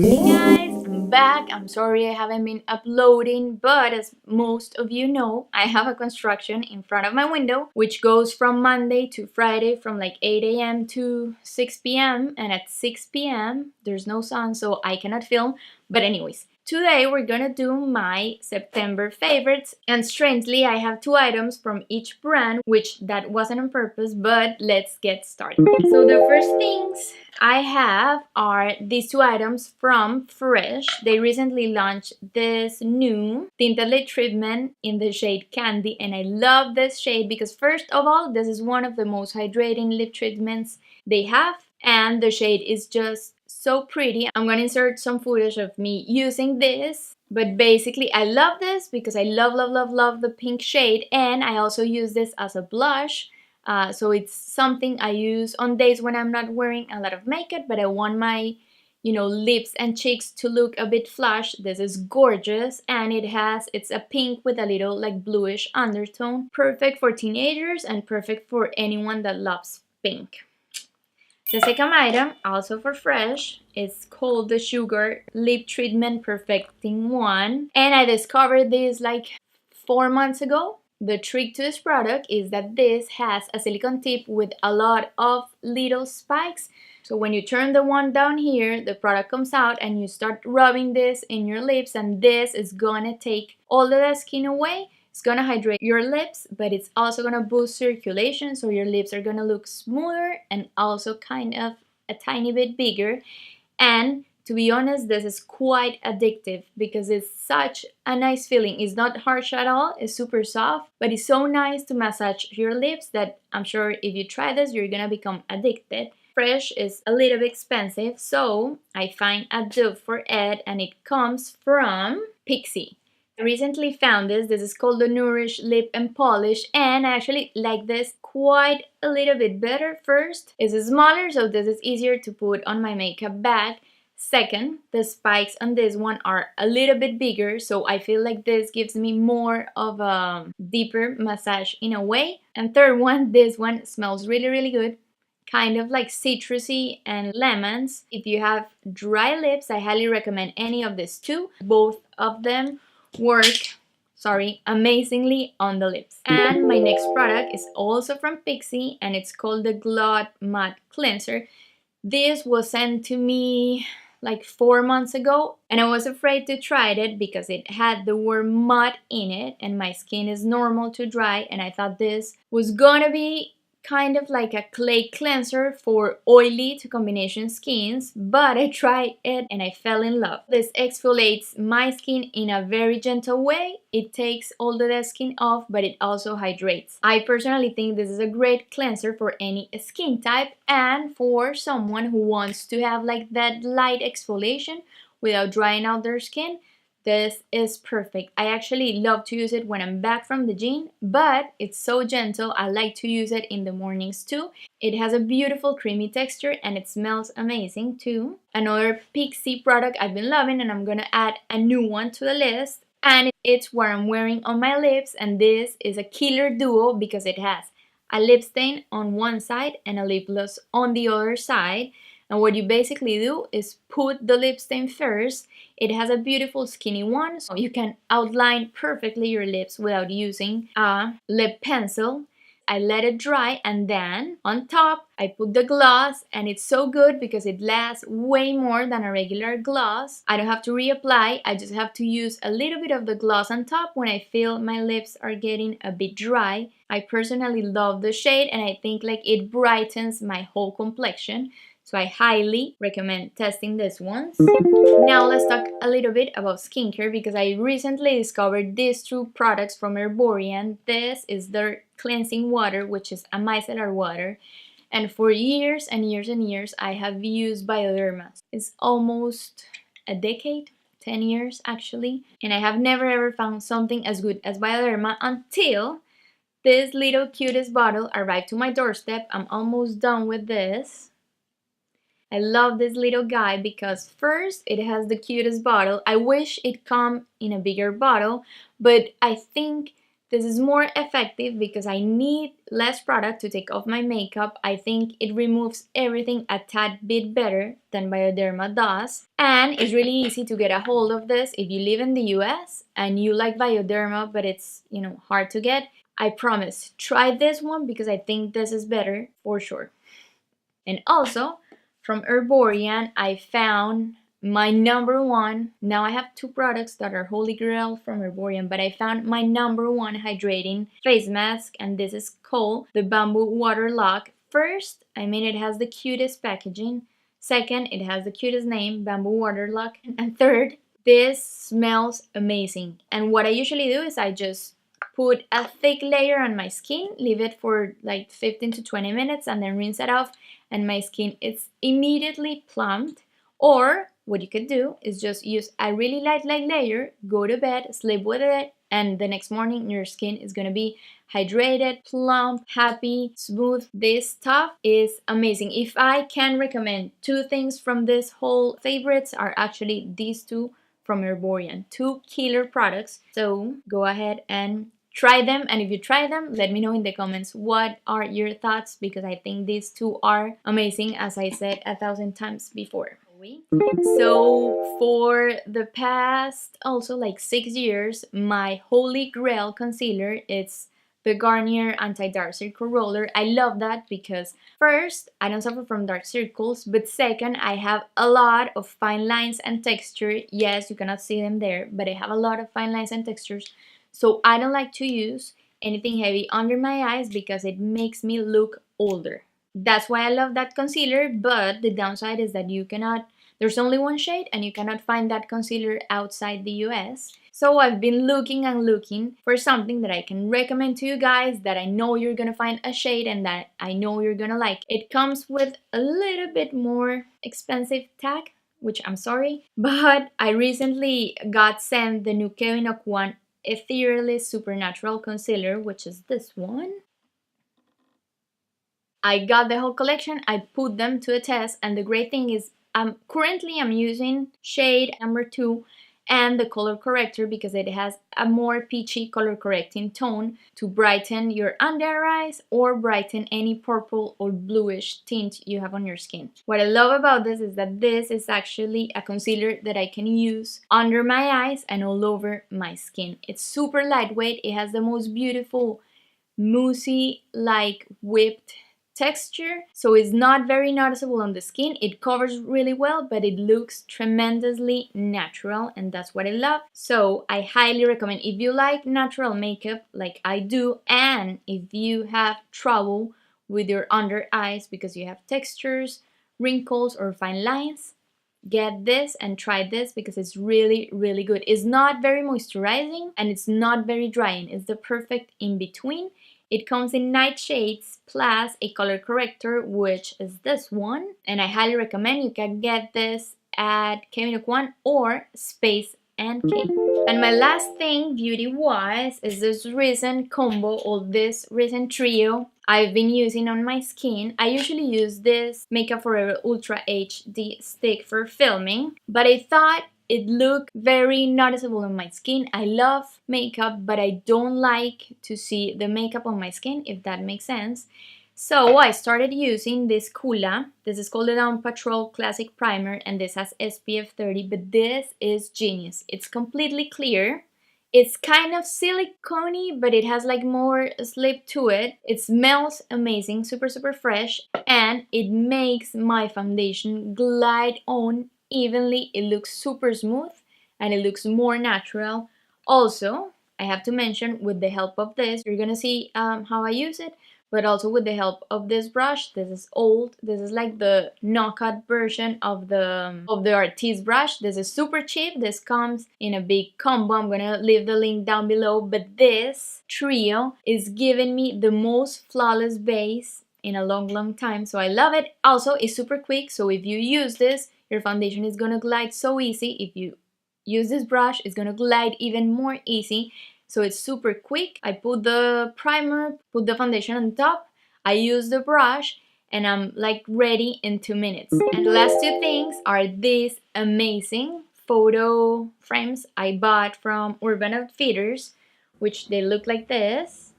Hey guys, I'm back. I'm sorry I haven't been uploading, but as most of you know, I have a construction in front of my window which goes from Monday to Friday from like 8 a.m. to 6 p.m. and at 6 p.m. there's no sun, so I cannot film. But anyways, today we're gonna do my September favorites, and strangely I have two items from each brand, which that wasn't on purpose, but let's get started. So the first things I have are these two items from Fresh. They recently launched this new tinted lip treatment in the shade Candy, and I love this shade because first of all, this is one of the most hydrating lip treatments they have, and the shade is just so pretty. I'm gonna insert some footage of me using this, but basically I love this because I love the pink shade, and I also use this as a blush. So it's something I use on days when I'm not wearing a lot of makeup, but I want my, lips and cheeks to look a bit flush. This is gorgeous, and it's a pink with a little like bluish undertone. Perfect for teenagers and perfect for anyone that loves pink. The second item, also for Fresh, is called the Sugar Lip Treatment Perfecting One, and I discovered this like 4 months ago. The trick to this product is that this has a silicone tip with a lot of little spikes. So when you turn the one down here, the product comes out and you start rubbing this in your lips, and this is gonna take all the dead skin away. It's gonna hydrate your lips, but it's also gonna boost circulation, so your lips are gonna look smoother and also kind of a tiny bit bigger. And to be honest, this is quite addictive because it's such a nice feeling. It's not harsh at all, it's super soft, but it's so nice to massage your lips that I'm sure if you try this, you're gonna become addicted. Fresh is a little bit expensive, so I find a dupe for it, and it comes from Pixi. I recently found this. This is called the Nourish Lip and Polish, and I actually like this quite a little bit better. First, it's smaller, so this is easier to put on my makeup bag. Second, the spikes on this one are a little bit bigger, so I feel like this gives me more of a deeper massage in a way. And third one, this one smells really good, kind of like citrusy and lemons. If you have dry lips, I highly recommend any of these two. Both of them work amazingly on the lips. And my next product is also from Pixi, and it's called the Glow Matte Cleanser. This was sent to me like 4 months ago, and I was afraid to try it because it had the word mud in it, and my skin is normal to dry, and I thought this was gonna be kind of like a clay cleanser for oily to combination skins, but I tried it and I fell in love. This exfoliates my skin in a very gentle way. It takes all the dead skin off, but it also hydrates. I personally think this is a great cleanser for any skin type and for someone who wants to have like that light exfoliation without drying out their skin. This is perfect. I actually love to use it when I'm back from the gym, but it's so gentle. I like to use it in the mornings too. It has a beautiful creamy texture and it smells amazing too. Another Pixi product I've been loving, and I'm gonna add a new one to the list, and it's what I'm wearing on my lips, and this is a killer duo because it has a lip stain on one side and a lip gloss on the other side. And what you basically do is put the lip stain first. It has a beautiful skinny one, so you can outline perfectly your lips without using a lip pencil. I let it dry, and then on top I put the gloss, and it's so good because it lasts way more than a regular gloss. I don't have to reapply, I just have to use a little bit of the gloss on top when I feel my lips are getting a bit dry. I personally love the shade, and I think like it brightens my whole complexion. So I highly recommend testing this one. Now let's talk a little bit about skincare because I recently discovered these two products from Erborian. This is their cleansing water, which is a micellar water. And for years and years I have used Bioderma. It's almost a decade, 10 years actually. And I have never ever found something as good as Bioderma until this little cutest bottle arrived to my doorstep. I'm almost done with this. I love this little guy because first, it has the cutest bottle. I wish it come in a bigger bottle, but I think This is more effective because I need less product to take off my makeup. I think it removes everything a tad bit better than Bioderma does. And it's really easy to get a hold of this if you live in the US and you like Bioderma, but it's, you know, hard to get. I promise, try this one because I think this is better for sure. And also, from Erborian, I found my number one. Now I have two products that are holy grail from Erborian, but I found my number one hydrating face mask, and this is called the Bamboo Waterlock. First, I mean, it has the cutest packaging. Second, it has the cutest name, Bamboo Waterlock. And third, this smells amazing. And what I usually do is I just put a thick layer on my skin, leave it for like 15 to 20 minutes, and then rinse it off, and my skin is immediately plumped. Or what you could do is just use a really light layer, go to bed, sleep with it, and the next morning your skin is gonna be hydrated, plump, happy, smooth. This stuff is amazing. If I can recommend two things from this whole, favorites are actually these two from Erborian. Two killer products. So go ahead and try them, and if you try them, let me know in the comments what are your thoughts, because I think these two are amazing, as I said 1,000 times before. So for the past also like 6 years, my holy grail concealer is the Garnier Anti-Dark Circle Roller. I love that because first, I don't suffer from dark circles, but second, I have a lot of fine lines and texture. Yes, you cannot see them there, but I have a lot of fine lines and textures. So I don't like to use anything heavy under my eyes because it makes me look older. That's why I love that concealer, but the downside is that there's only one shade and you cannot find that concealer outside the US. So I've been looking and looking for something that I can recommend to you guys, that I know you're gonna find a shade and that I know you're gonna like. It comes with a little bit more expensive tag, which I'm sorry, but I recently got sent the new Kevyn Aucoin Etherealist Supernatural Concealer, which is this one. I got the whole collection, I put them to a test, and the great thing is currently I'm using shade number 2 and the color corrector because it has a more peachy color correcting tone to brighten your under eyes or brighten any purple or bluish tint you have on your skin. What I love about this is that this is actually a concealer that I can use under my eyes and all over my skin. It's super lightweight, it has the most beautiful moussey like whipped texture, so it's not very noticeable on the skin. It covers really well, but it looks tremendously natural, and that's what I love. So I highly recommend, if you like natural makeup like I do, and if you have trouble with your under eyes because you have textures, wrinkles, or fine lines, get this and try this because it's really, really good. It's not very moisturizing and it's not very drying. It's the perfect in between. It comes in night shades plus a color corrector, which is this one. And I highly recommend you can get this at Kevyn Aucoin or Space NK. And my last thing, beauty-wise, is this recent combo or this recent trio I've been using on my skin. I usually use this Makeup Forever Ultra HD stick for filming, but I thought it looked very noticeable on my skin. I love makeup, but I don't like to see the makeup on my skin, if that makes sense. So I started using this Coola. This is called the Down Patrol Classic Primer, and this has SPF 30, but this is genius. It's completely clear. It's kind of silicone-y, but it has like more slip to it. It smells amazing, super, super fresh, and it makes my foundation glide on evenly. It looks super smooth and it looks more natural. Also, I have to mention, with the help of this, you're gonna see how I use it, but also with the help of this brush. This is old. This is like the knockout version of the Artiste brush. This is super cheap. This comes in a big combo. I'm gonna leave the link down below, but this trio is giving me the most flawless base in a long time, so I love it. Also, it's super quick, so if you use this, your foundation is gonna glide so easy. If you use this brush, it's gonna glide even more easy. So it's super quick. I put the primer, put the foundation on top, I use the brush, and I'm like ready in 2 minutes. And the last two things are these amazing photo frames I bought from Urban Outfitters, which they look like this.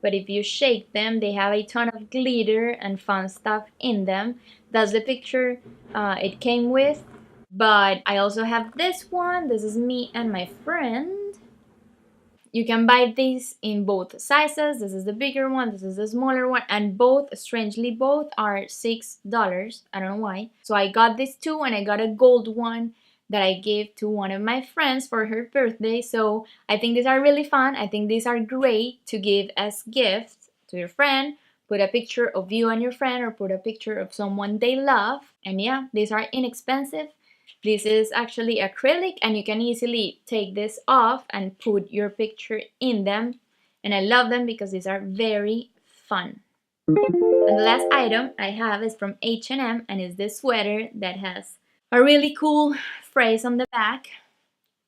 But if you shake them, they have a ton of glitter and fun stuff in them. That's the picture it came with. But I also have this one. This is me and my friend. You can buy these in both sizes. This is the bigger one, this is the smaller one, and both, strangely, both are $6. I don't know why. So I got these two, and I got a gold one that I gave to one of my friends for her birthday. So I think these are really fun. I think these are great to give as gifts to your friend. Put a picture of you and your friend, or put a picture of someone they love. And yeah, these are inexpensive. This is actually acrylic, and you can easily take this off and put your picture in them. And I love them because these are very fun. And the last item I have is from H&M, and is this sweater that has a really cool phrase on the back,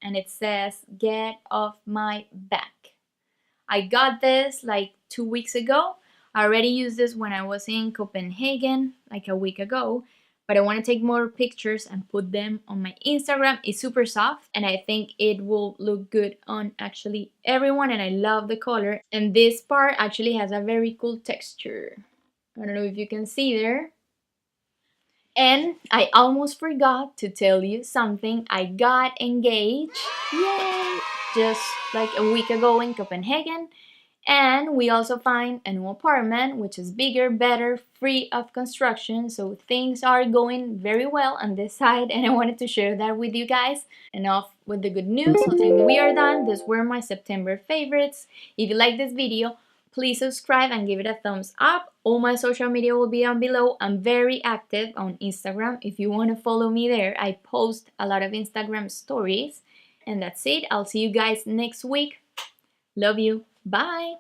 and it says, "Get off my back." I got this like 2 weeks ago. I already used this when I was in Copenhagen like a week ago, but I want to take more pictures and put them on my Instagram. It's super soft, and I think it will look good on actually everyone, and I love the color. And this part actually has a very cool texture. I don't know if you can see there. And I almost forgot to tell you something. I got engaged, yay, just like a week ago in Copenhagen. And we also find a new apartment, which is bigger, better, free of construction. So things are going very well on this side, and I wanted to share that with you guys. Enough with the good news. So we are done. These were my September favorites. If you like this video, please subscribe and give it a thumbs up. All my social media will be down below. I'm very active on Instagram. If you want to follow me there, I post a lot of Instagram stories. And that's it. I'll see you guys next week. Love you. Bye.